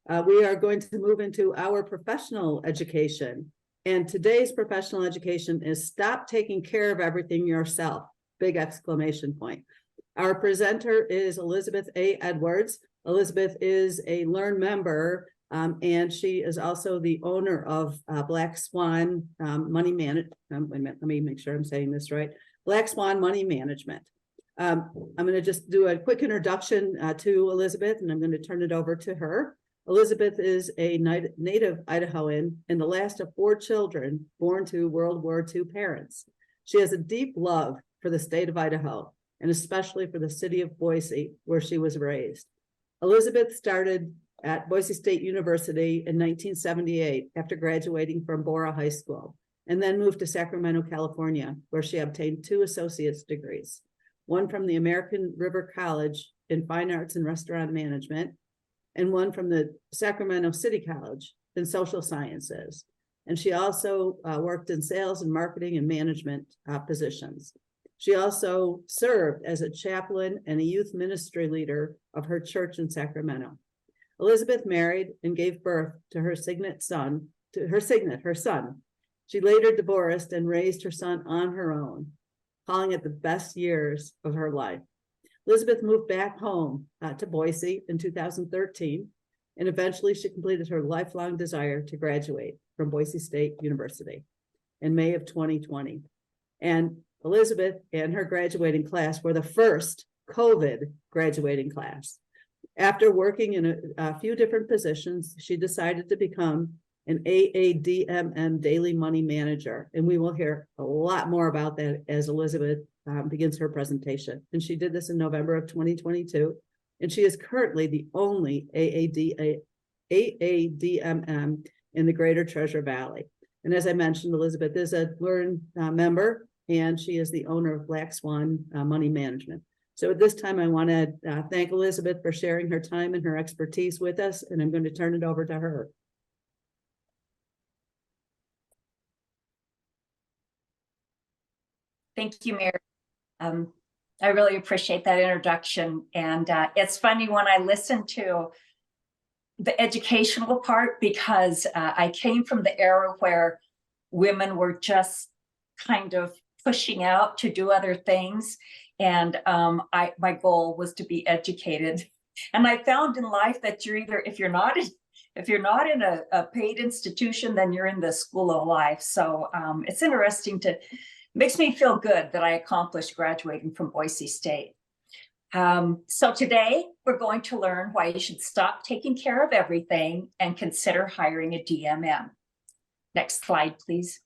We are going to move into our professional education. And today's professional education is stop taking care of everything yourself. Big exclamation point. Our presenter is Elizabeth A. Edwards. Elizabeth is a Learn member, and she is also the owner of Black Swan Money Management. Wait a minute, let me make sure I'm saying this right. Black Swan Money Management. I'm going to just do a quick introduction to Elizabeth, and I'm going to turn it over to her. Elizabeth is a native Idahoan and the last of 4 children born to World War II parents. She has a deep love for the state of Idaho, and especially for the city of Boise, where she was raised. Elizabeth started at Boise State University in 1978 after graduating from Bora High School, and then moved to Sacramento, California, where she obtained 2 associate's degrees, one from the American River College in Fine Arts and Restaurant Management, and one from the Sacramento City College in Social Sciences. And she also worked in sales and marketing and management positions. She also served as a chaplain and a youth ministry leader of her church in Sacramento. Elizabeth married and gave birth to her son. She later divorced and raised her son on her own, calling it the best years of her life. Elizabeth moved back home to Boise in 2013, and eventually she completed her lifelong desire to graduate from Boise State University in May of 2020. And Elizabeth and her graduating class were the first COVID graduating class. After working in a few different positions, she decided to become an AADMM daily money manager. And we will hear a lot more about that as Elizabeth begins her presentation. And she did this in November of 2022. And she is currently the only AADMM in the Greater Treasure Valley. And as I mentioned, Elizabeth is a Learn member, and she is the owner of Black Swan Money Management. So at this time, I want to thank Elizabeth for sharing her time and her expertise with us, and I'm going to turn it over to her. Thank you, Mary. I really appreciate that introduction. And it's funny when I listen to the educational part, because I came from the era where women were just kind of pushing out to do other things. And my goal was to be educated. And I found in life that you're either, if you're not in a paid institution, then you're in the school of life. So it's interesting makes me feel good that I accomplished graduating from Boise State. So today we're going to learn why you should stop taking care of everything and consider hiring a DMM. Next slide, please.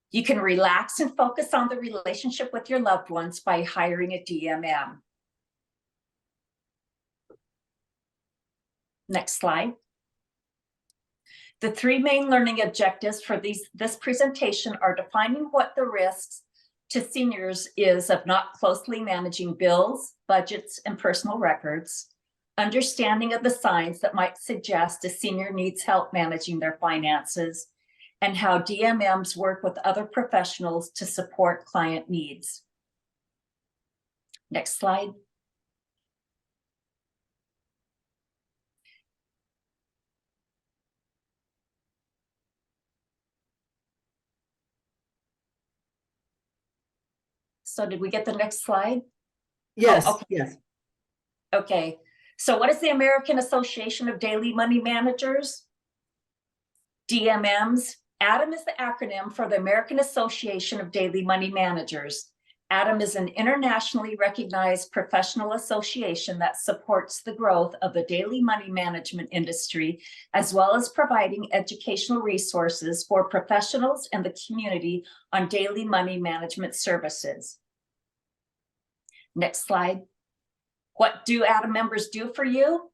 You can relax and focus on the relationship with your loved ones by hiring a DMM. Next slide. The 3 main learning objectives for this presentation are defining what the risks to seniors is of not closely managing bills, budgets, and personal records, understanding of the signs that might suggest a senior needs help managing their finances, and how DMMs work with other professionals to support client needs. Next slide. So did we get the next slide? Yes, oh, okay. Yes. Okay, so what is the American Association of Daily Money Managers? DMMs. ADAM is the acronym for the American Association of Daily Money Managers. ADAM is an internationally recognized professional association that supports the growth of the daily money management industry, as well as providing educational resources for professionals and the community on daily money management services. Next slide. What do ADAM members do for you?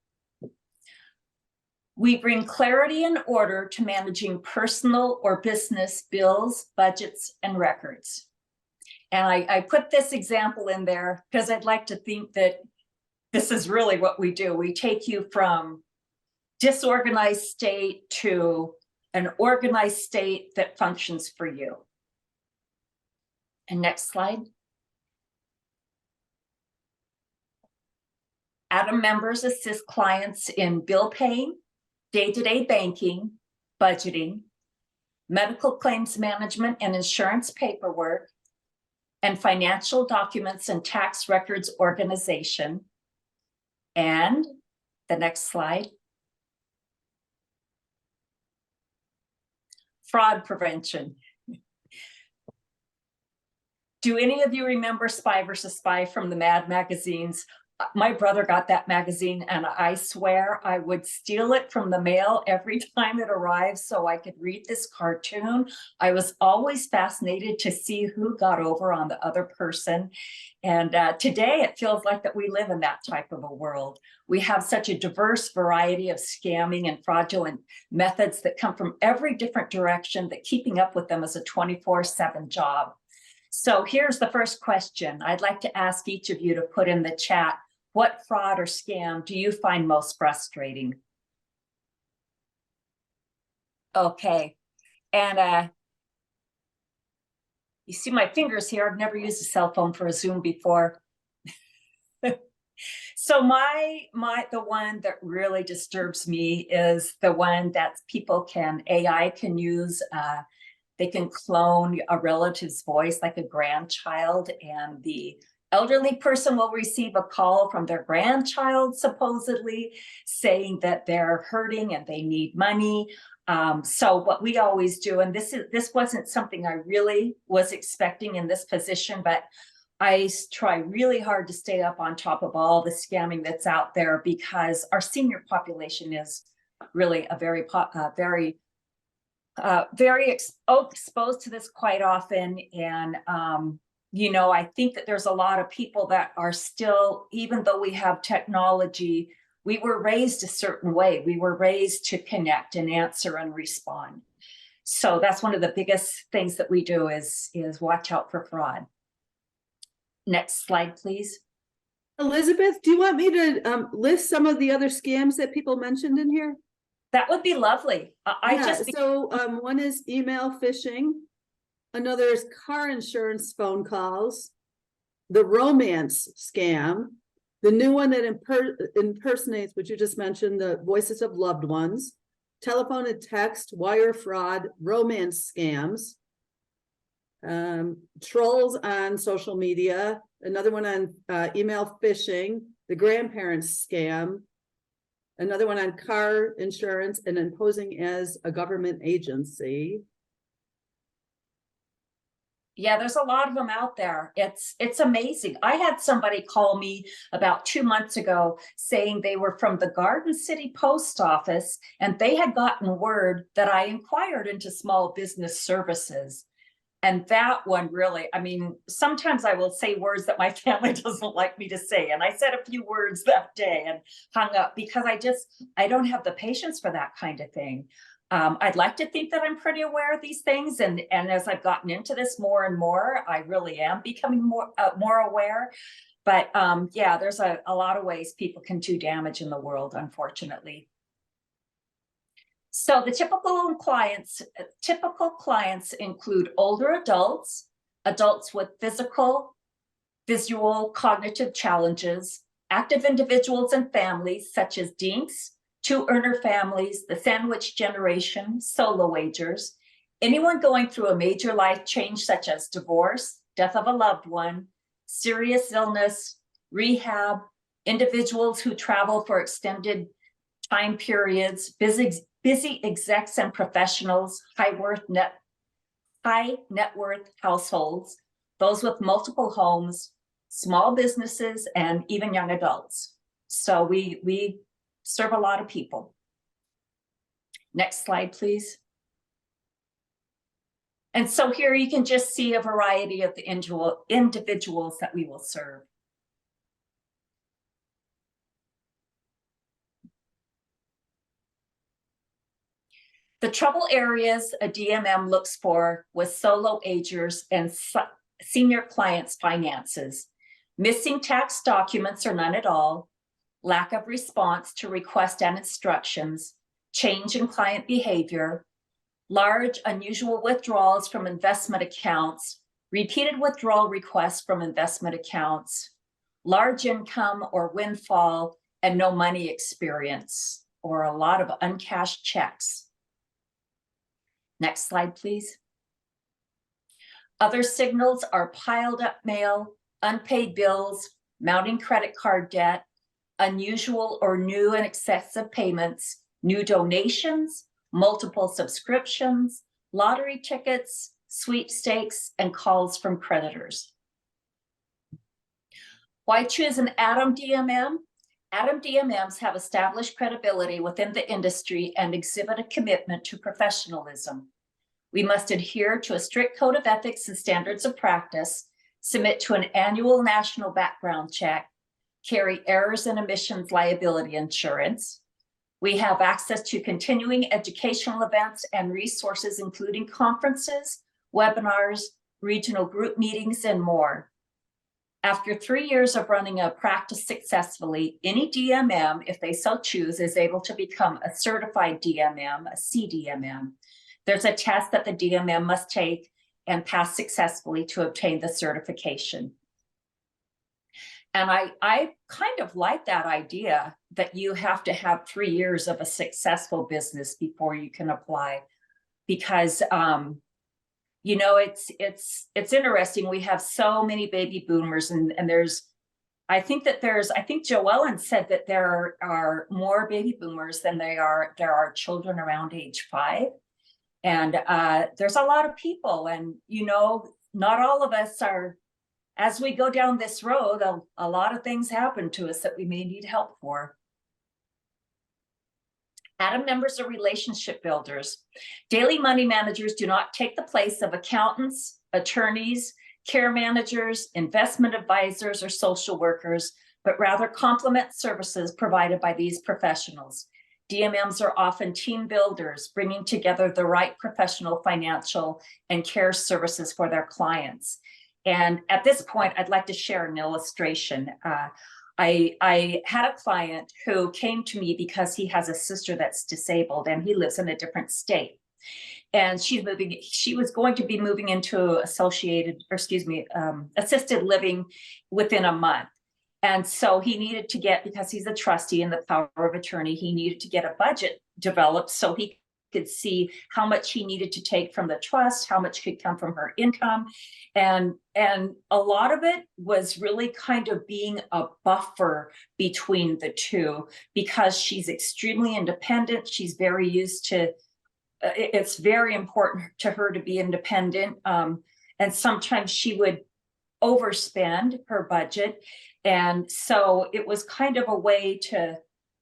We bring clarity and order to managing personal or business bills, budgets, and records. And I put this example in there because I'd like to think that this is really what we do. We take you from disorganized state to an organized state that functions for you. And next slide. Adam members assist clients in bill paying, day-to-day banking, budgeting, medical claims management and insurance paperwork, and financial documents and tax records organization. And the next slide. Fraud prevention. Do any of you remember Spy vs. Spy from the Mad magazines? My brother got that magazine, and I swear I would steal it from the mail every time it arrived so I could read this cartoon. I was always fascinated to see who got over on the other person. And today it feels like that we live in that type of a world. We have such a diverse variety of scamming and fraudulent methods that come from every different direction that keeping up with them is a 24/7 job. So here's the first question. I'd like to ask each of you to put in the chat, what fraud or scam do you find most frustrating? Okay, and you see my fingers here. I've never used a cell phone for a Zoom before. So the one that really disturbs me is the one that AI can use. They can clone a relative's voice, like a grandchild, and the elderly person will receive a call from their grandchild, supposedly saying that they're hurting and they need money. So what we always do, and this wasn't something I really was expecting in this position, but I try really hard to stay up on top of all the scamming that's out there, because our senior population is really a very exposed to this quite often. And I think that there's a lot of people that are still, even though we have technology, we were raised a certain way. We were raised to connect and answer and respond. So that's one of the biggest things that we do is watch out for fraud. Next slide, please. Elizabeth, do you want me to list some of the other scams that people mentioned in here? That would be lovely. One is email phishing. Another is car insurance phone calls. The romance scam. The new one that impersonates, which you just mentioned, the voices of loved ones. Telephone and text, wire fraud, romance scams. Trolls on social media. Another one on email phishing. The grandparents scam. Another one on car insurance and imposing as a government agency. Yeah, there's a lot of them out there. It's amazing. I had somebody call me about 2 months ago saying they were from the Garden City Post Office, and they had gotten word that I inquired into small business services. And that one really, I mean, sometimes I will say words that my family doesn't like me to say. And I said a few words that day and hung up, because I don't have the patience for that kind of thing. I'd like to think that I'm pretty aware of these things. And as I've gotten into this more and more, I really am becoming more aware. But yeah, there's a lot of ways people can do damage in the world, unfortunately. So the typical clients include older adults, adults with physical, visual, cognitive challenges, active individuals and families such as dinks, two-earner families, the sandwich generation, solo agers, anyone going through a major life change such as divorce, death of a loved one, serious illness, rehab, individuals who travel for extended time periods, busy execs and professionals, high net worth households, those with multiple homes, small businesses, and even young adults. So we serve a lot of people. Next slide, please. And so here you can just see a variety of the individuals that we will serve. The trouble areas a DMM looks for was solo agers and senior clients' finances, missing tax documents or none at all, lack of response to requests and instructions, change in client behavior, large unusual withdrawals from investment accounts, repeated withdrawal requests from investment accounts, large income or windfall and no money experience, or a lot of uncashed checks. Next slide, please. Other signals are piled up mail, unpaid bills, mounting credit card debt, unusual or new and excessive payments, new donations, multiple subscriptions, lottery tickets, sweepstakes, and calls from creditors. Why choose an ADAM DMM? ADAM DMMs have established credibility within the industry and exhibit a commitment to professionalism. We must adhere to a strict code of ethics and standards of practice, submit to an annual national background check, carry errors and omissions liability insurance. We have access to continuing educational events and resources, including conferences, webinars, regional group meetings, and more. After 3 years of running a practice successfully, any DMM, if they so choose, is able to become a certified DMM, a CDMM. There's a test that the DMM must take and pass successfully to obtain the certification. And I kind of like that idea that you have to have 3 years of a successful business before you can apply, because you know, it's interesting. We have so many baby boomers, and I think Joellen said that there are more baby boomers than there are children around age 5. And there's a lot of people, and you know, not all of us are, as we go down this road, a lot of things happen to us that we may need help for. ADAM members are relationship builders. Daily money managers do not take the place of accountants, attorneys, care managers, investment advisors, or social workers, but rather complement services provided by these professionals. DMMs are often team builders, bringing together the right professional, financial, and care services for their clients. And at this point, I'd like to share an illustration. I had a client who came to me because he has a sister that's disabled and he lives in a different state. And she was going to be moving into assisted living within a month. And so he needed to get, because he's a trustee in the power of attorney, he needed to get a budget developed so he could see how much he needed to take from the trust, how much could come from her income. And a lot of it was really kind of being a buffer between the two, because she's extremely independent. She's very used to, it's very important to her to be independent. And sometimes she would overspend her budget. And so it was kind of a way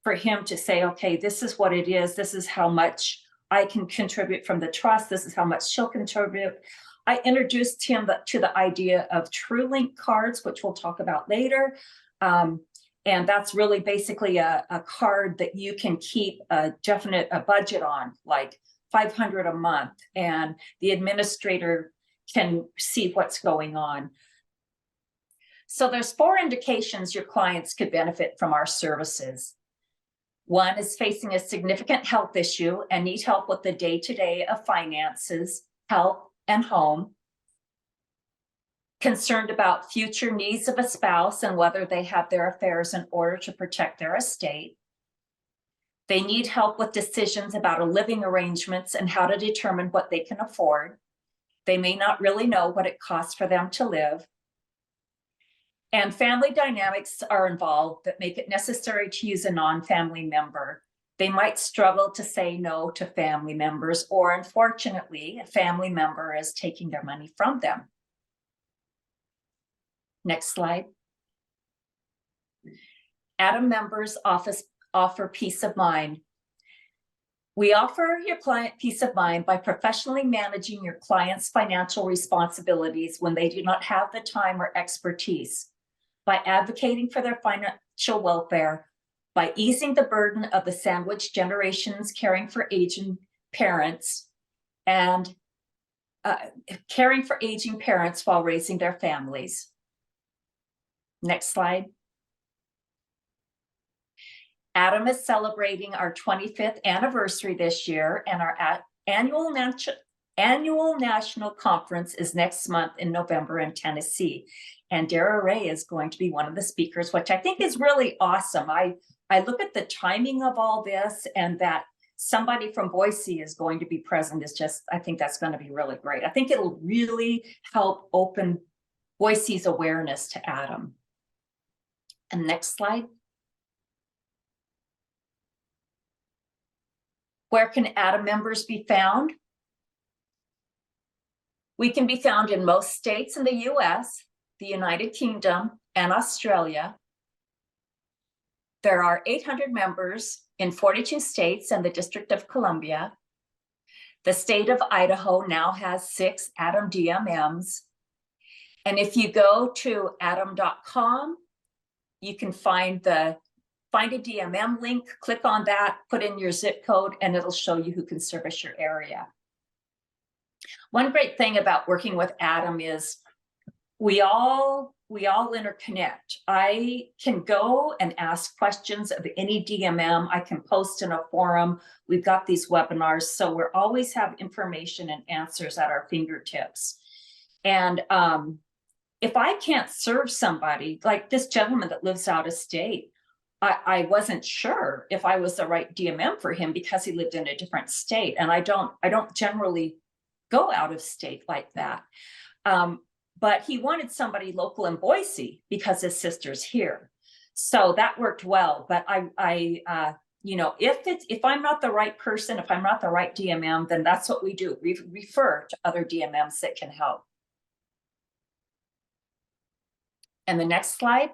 for him to say, okay, this is what it is. This is how much I can contribute from the trust. This is how much she'll contribute. I introduced him to the idea of TrueLink cards, which we'll talk about later. And that's really basically a card that you can keep a budget on, like $500 a month, and the administrator can see what's going on. So there's 4 indications your clients could benefit from our services. 1 is facing a significant health issue and need help with the day-to-day of finances, health, and home. Concerned about future needs of a spouse and whether they have their affairs in order to protect their estate. They need help with decisions about a living arrangements and how to determine what they can afford. They may not really know what it costs for them to live. And family dynamics are involved that make it necessary to use a non-family member. They might struggle to say no to family members, or unfortunately, a family member is taking their money from them. Next slide. ADAM members offer peace of mind. We offer your client peace of mind by professionally managing your client's financial responsibilities when they do not have the time or expertise, by advocating for their financial welfare, by easing the burden of the sandwich generations caring for aging parents, and caring for aging parents while raising their families. Next slide. ADAM is celebrating our 25th anniversary this year, and our annual national conference is next month in November in Tennessee. And Dara Ray is going to be one of the speakers, which I think is really awesome. I look at the timing of all this, and that somebody from Boise is going to be present is just, I think that's going to be really great. I think it'll really help open Boise's awareness to Adam. And next slide. Where can Adam members be found? We can be found in most states in the US, the United Kingdom, and Australia. There are 800 members in 42 states and the District of Columbia. The state of Idaho now has 6 Adam DMMs. And if you go to adam.com, you can find a DMM link, click on that, put in your zip code, and it'll show you who can service your area. One great thing about working with Adam is we all interconnect. I can go and ask questions of any DMM. I can post in a forum. We've got these webinars, so we always have information and answers at our fingertips. And if I can't serve somebody, like this gentleman that lives out of state, I wasn't sure if I was the right DMM for him because he lived in a different state, and I don't generally go out of state like that. But he wanted somebody local in Boise because his sister's here. So that worked well. But you know, if I'm not the right person, if I'm not the right DMM, then that's what we do. We refer to other DMMs that can help. And the next slide.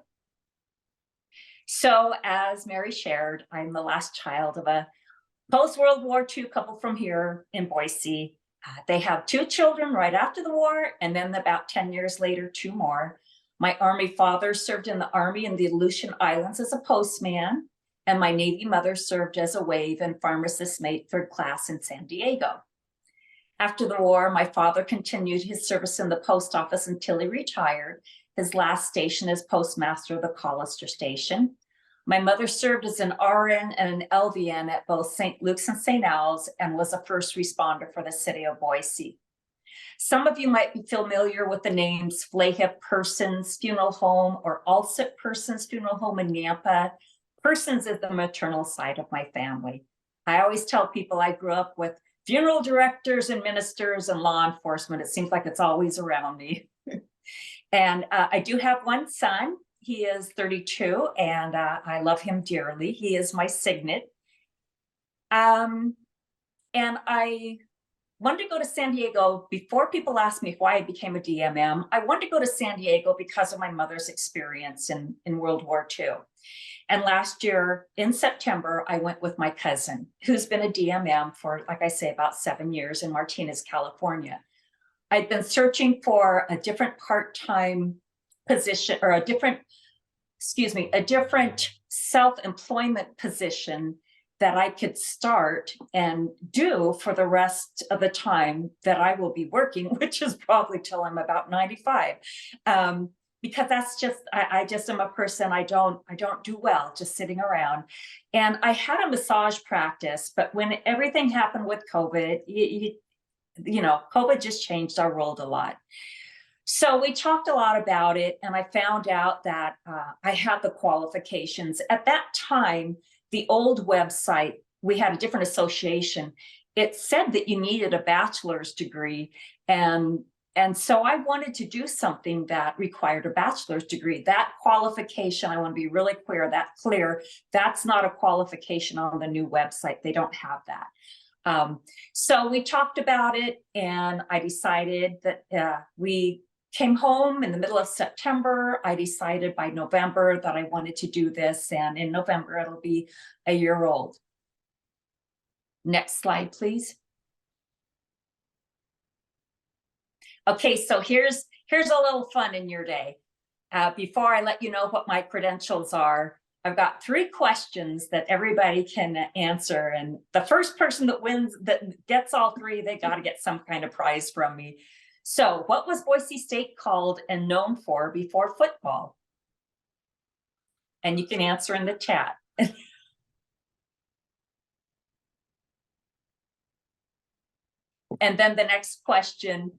So as Mary shared, I'm the last child of a post-World War II couple from here in Boise. They have 2 children right after the war, and then about 10 years later, 2 more. My Army father served in the Army in the Aleutian Islands as a postman, and my Navy mother served as a wave and pharmacist mate 3rd class in San Diego. After the war, my father continued his service in the post office until he retired. His last station as postmaster of the Collister Station. My mother served as an RN and an LVN at both St. Luke's and St. Al's and was a first responder for the city of Boise. Some of you might be familiar with the names Flahip Persons Funeral Home or Alsip Persons Funeral Home in Nampa. Persons is the maternal side of my family. I always tell people I grew up with funeral directors and ministers and law enforcement. It seems like it's always around me. And I do have one son. He is 32, and I love him dearly. He is my signet. And I wanted to go to San Diego before people asked me why I became a DMM. I wanted to go to San Diego because of my mother's experience in World War II. And last year in September, I went with my cousin, who's been a DMM for, like I say, about 7 years in Martinez, California. I'd been searching for a different part-time position or a different self-employment position that I could start and do for the rest of the time that I will be working, which is probably till I'm about 95. Because that's just, I just am a person, I don't do well just sitting around. And I had a massage practice, but when everything happened with COVID, you know, COVID just changed our world a lot. So we talked a lot about it, and I found out that I had the qualifications. At that time, the old website, we had a different association. It said that you needed a bachelor's degree, and so I wanted to do something that required a bachelor's degree. That qualification, I want to be really clear, that's not a qualification on the new website. They don't have that. So we talked about it, and I decided that we came home in the middle of September. I decided by November that I wanted to do this, and in November it'll be a year old. Next slide, please. Okay, so here's a little fun in your day. Before I let you know what my credentials are, I've got 3 questions that everybody can answer, and the first person that wins, that gets all 3, they got to get some kind of prize from me. So what was Boise State called and known for before football? And you can answer in the chat. And then the next question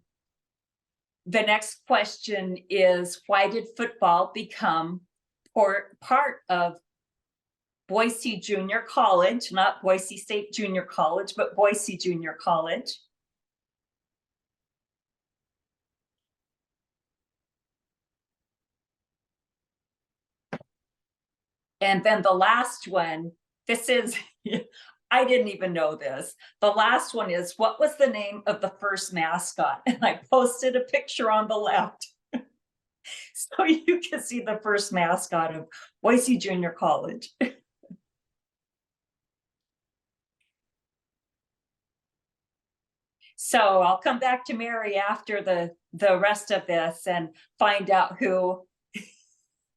is, why did football become part of Boise Junior College, not Boise State Junior College, but Boise Junior College. And then the last one, this is, I didn't even know this. The last one is, what was the name of the first mascot? And I posted a picture on the left. So you can see the first mascot of Boise Junior College. So I'll come back to Mary after the rest of this and find out who,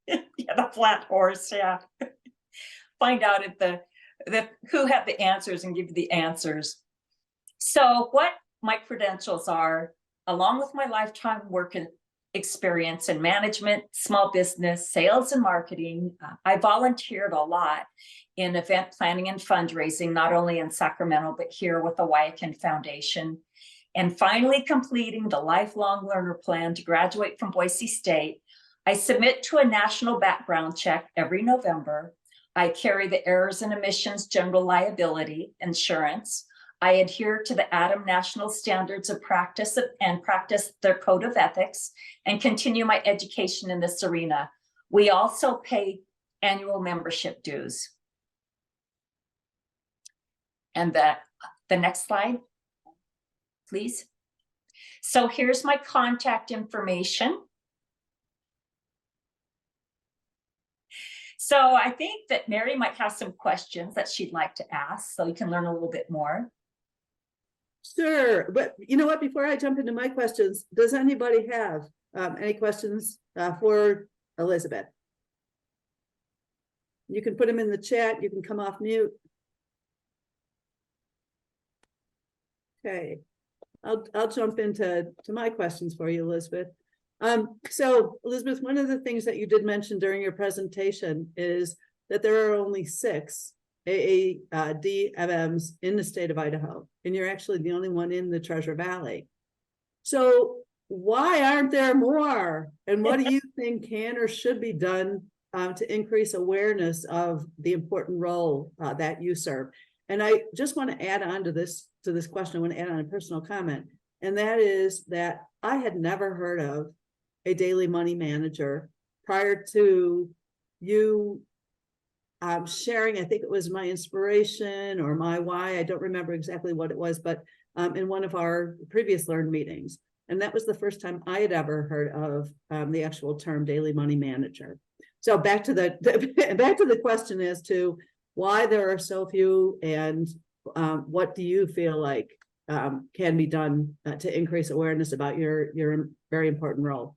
yeah, the flat horse, yeah. Find out if who had the answers and give you the answers. So what my credentials are, along with my lifetime work experience in management, small business, sales, and marketing, I volunteered a lot in event planning and fundraising, not only in Sacramento, but here with the Wyakin Foundation. And finally completing the lifelong learner plan to graduate from Boise State, I submit to a national background check every November. I carry the errors and omissions general liability insurance. I adhere to the ADAM National Standards of Practice and practice their code of ethics and continue my education in this arena. We also pay annual membership dues. And the next slide, please. So here's my contact information. So I think that Mary might have some questions that she'd like to ask, so you can learn a little bit more. Sure, but you know what, before I jump into my questions, does anybody have any questions for Elizabeth? You can put them in the chat, you can come off mute. Okay, I'll jump into my questions for you, Elizabeth. So Elizabeth, one of the things that you did mention during your presentation is that there are only 6 AADMMs in the state of Idaho, and you're actually the only one in the Treasure Valley. So why aren't there more? And what do you think can or should be done to increase awareness of the important role that you serve? And I just want to add on to this question, I want to add on a personal comment, and that is that I had never heard of a daily money manager prior to you sharing. I think it was my inspiration or my why, I don't remember exactly what it was, but in one of our previous Learn meetings. And that was the first time I had ever heard of the actual term daily money manager. So back to the question as to why there are so few, and what do you feel like can be done to increase awareness about your very important role?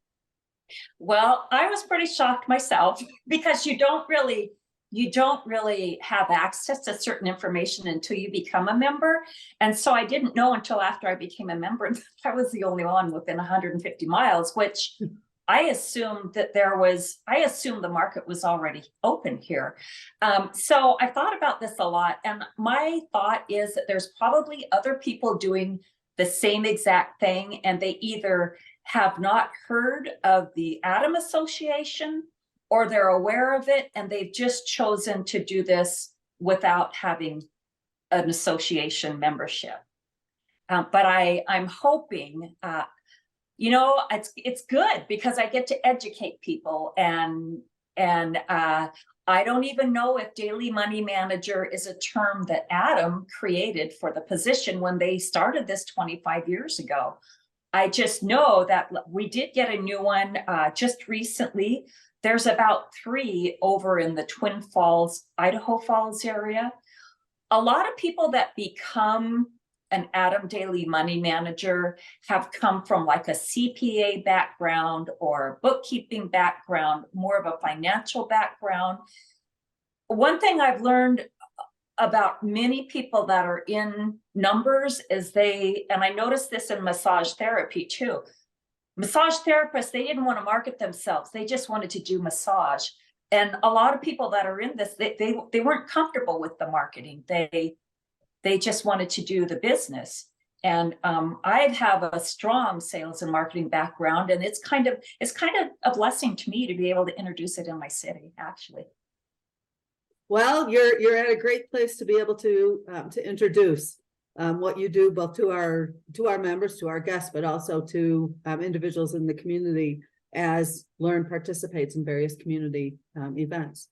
Well, I was pretty shocked myself because you don't really have access to certain information until you become a member. And so I didn't know until after I became a member that I was the only one within 150 miles, which I assumed that I assumed the market was already open here. So I thought about this a lot, and my thought is that there's probably other people doing the same exact thing, and they either have not heard of the ADAM Association, or they're aware of it and they've just chosen to do this without having an association membership. But I'm hoping, it's good because I get to educate people, and I don't even know if daily money manager is a term that ADAM created for the position when they started this 25 years ago. I just know that we did get a new one just recently. There's about 3 over in the Twin Falls, Idaho Falls area. A lot of people that become an ADAM daily money manager have come from like a CPA background or a bookkeeping background, more of a financial background. One thing I've learned about many people that are in numbers is and I noticed this in massage therapy too. Massage therapists, they didn't want to market themselves. They just wanted to do massage. And a lot of people that are in this, they weren't comfortable with the marketing. They just wanted to do the business. And I have a strong sales and marketing background, and it's kind of a blessing to me to be able to introduce it in my city, actually. Well, you're at a great place to be able to introduce what you do both to our members, to our guests, but also to individuals in the community as Learn participates in various community events.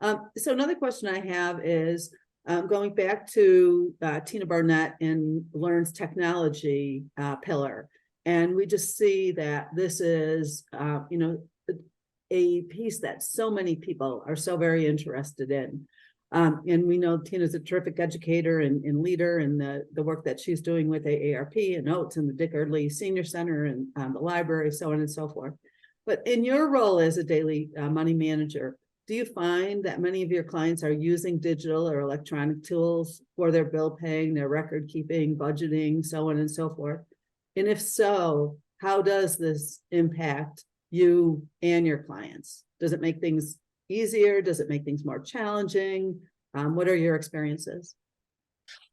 So another question I have is going back to Tina Barnett in Learn's technology pillar. And we just see that this is, you know, a piece that so many people are so very interested in. And we know Tina's a terrific educator and leader in the work that she's doing with AARP and OATS and the Dick Eardley Senior Center and the library, so on and so forth. But in your role as a daily money manager, do you find that many of your clients are using digital or electronic tools for their bill paying, their record keeping, budgeting, so on and so forth? And if so, how does this impact you and your clients? Does it make things easier? Does it make things more challenging? What are your experiences?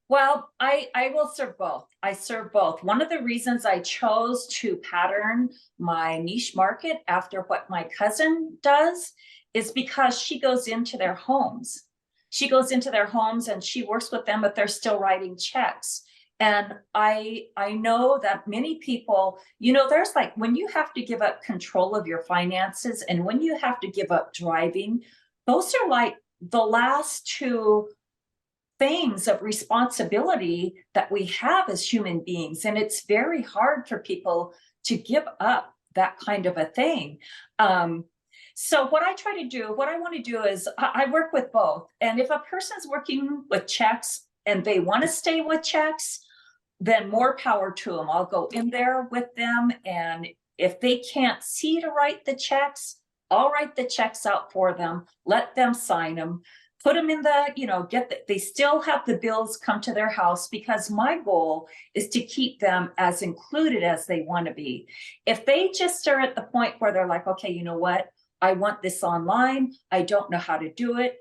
Well, I will serve both. I serve both. One of the reasons I chose to pattern my niche market after what my cousin does is because she goes into their homes. She goes into their homes and she works with them, but they're still writing checks. And I know that many people, you know, there's like when you have to give up control of your finances and when you have to give up driving, those are like the last two things of responsibility that we have as human beings. And it's very hard for people to give up that kind of a thing. So what I try to do, what I want to do is I work with both. And if a person's working with checks and they want to stay with checks, then more power to them. I'll go in there with them. And if they can't see to write the checks, I'll write the checks out for them, let them sign them, put them in the, you know, they still have the bills come to their house because my goal is to keep them as included as they want to be. If they just are at the point where they're like, okay, you know what? I want this online. I don't know how to do it.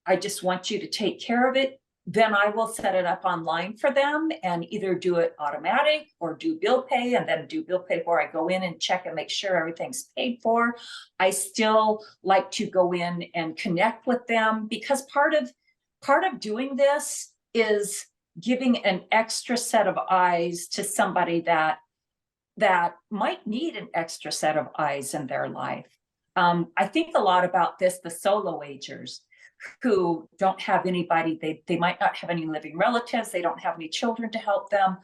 I just want you to take care of it. Then I will set it up online for them and either do it automatic or do bill pay and then do bill pay where I go in and check and make sure everything's paid for. I still like to go in and connect with them because part of doing this is giving an extra set of eyes to somebody that might need an extra set of eyes in their life. I think a lot about this, the solo agers who don't have anybody, they might not have any living relatives, they don't have any children to help them.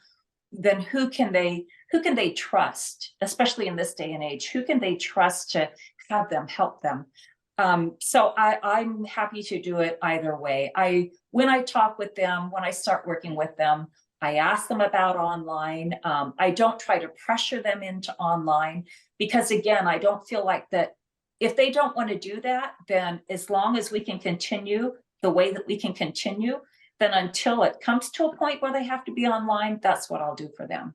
Then who can they trust, especially in this day and age? Who can they trust to have them help them? So I'm happy to do it either way. When I talk with them, when I start working with them, I ask them about online. I don't try to pressure them into online because again, I don't feel like that if they don't want to do that, then as long as we can continue the way that we can continue, then until it comes to a point where they have to be online, that's what I'll do for them.